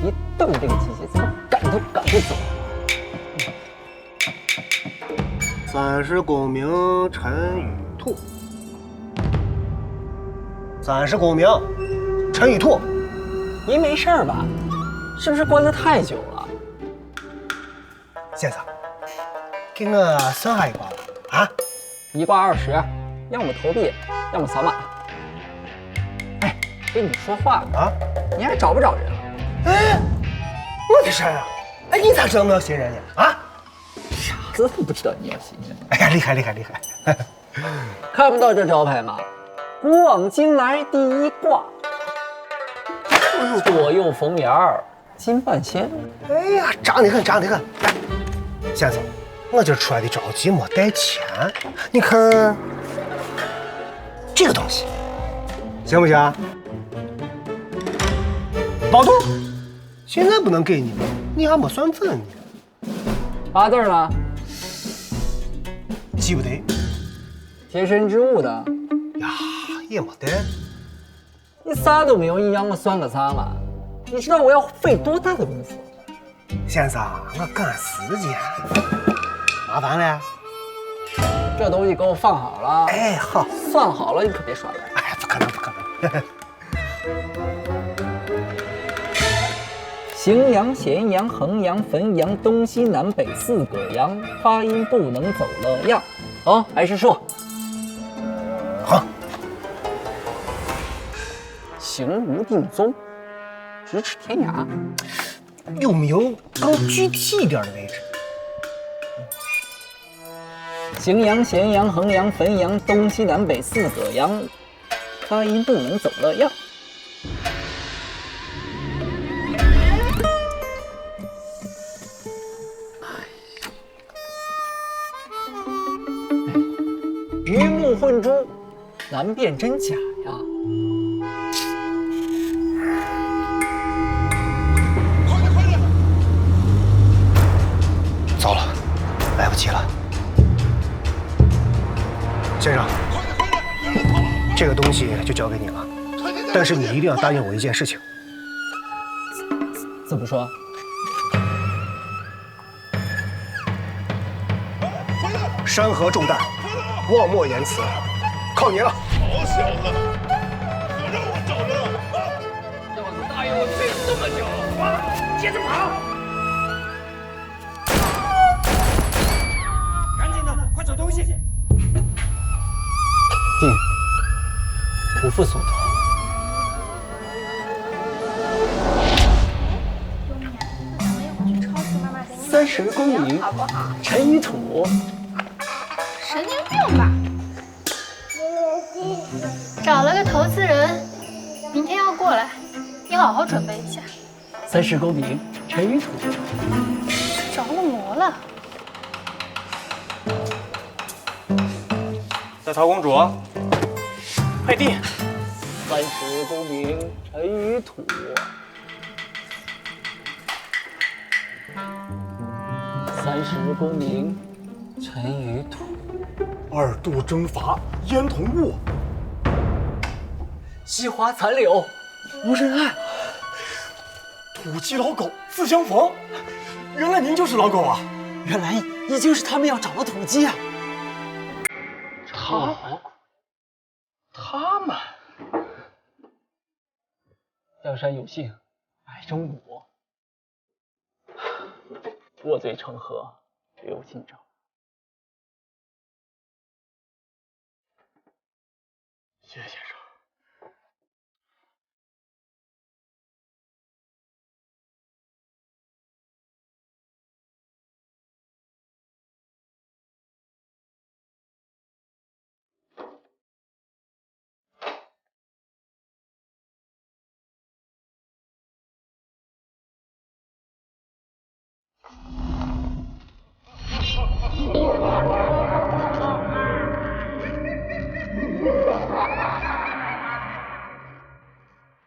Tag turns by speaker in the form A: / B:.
A: 一动这个季节，咱们赶都赶不走。
B: 三十功名尘与土。三十功名尘与土。
A: 您没事吧？是不是关得太久了？
B: 先生，给我算下一卦吧。啊，
A: 一卦20，要么投币，要么扫码。哎，跟你说话呢
B: 啊，
A: 你还找不找人啊？
B: 哎，我的神啊！哎，你咋知道我要新人呢？啊，
A: 傻子都不知道你要新人。
B: 哎呀，厉害厉害厉害！
A: 看不到这招牌吗？古往今来第一卦，左右逢源儿，金半仙。
B: 哎呀，长得很，长得很。哎，先生，我今儿出来的着急，没带钱，你看这个东西行不行？包头，现在不能给你了，你还没算准呢。
A: 八字呢？
B: 记不得
A: 贴身之物的，
B: 呀，也没带。
A: 你啥都没有，你让我算个啥嘛？你知道我要费多大的功夫？
B: 先生，我赶时间，麻烦了。
A: 这东西给我放好了。
B: 哎，好，
A: 算好了，你可别耍赖。
B: 哎，不可能，不可能。
A: 荥阳、咸阳、衡阳、汾阳、东西南北4个阳，发音不能走了样。好，还是说
B: 好，
A: 行无定踪，咫尺天涯。
B: 有没有更具体一点的位置？
A: 荥阳、咸阳、衡阳、汾阳、东西南北4个阳，发音不能走了样。鱼目混珠，难辨真假呀。
B: 糟了，来不及了。先生，这个东西就交给你了，但是你一定要答应我一件事情。
A: 怎么说？
B: 山河重担，望莫言辞，靠你了。
C: 好小子，可让我找着了啊！
A: 要是答应我退这么久啊，接着跑！
C: 赶紧的，快找东西！
A: 定，不负所托。30功名尘与土。
D: 神经病吧！找了个投资人，明天要过来，你好好准备一下。
A: 30功名尘与土。
D: 着了魔了。
E: 在曹公主，快递。
A: 30功名尘与土。30功名尘与土。
E: 二度征伐燕同雾，
A: 惜花残柳无人爱。
E: 土鸡老狗自相逢。原来您就是老狗啊！
A: 原来已经是他们要找的土鸡啊！
E: 他们
A: 江山有幸，百中无。卧罪成河，刘进章。
E: 谢先生。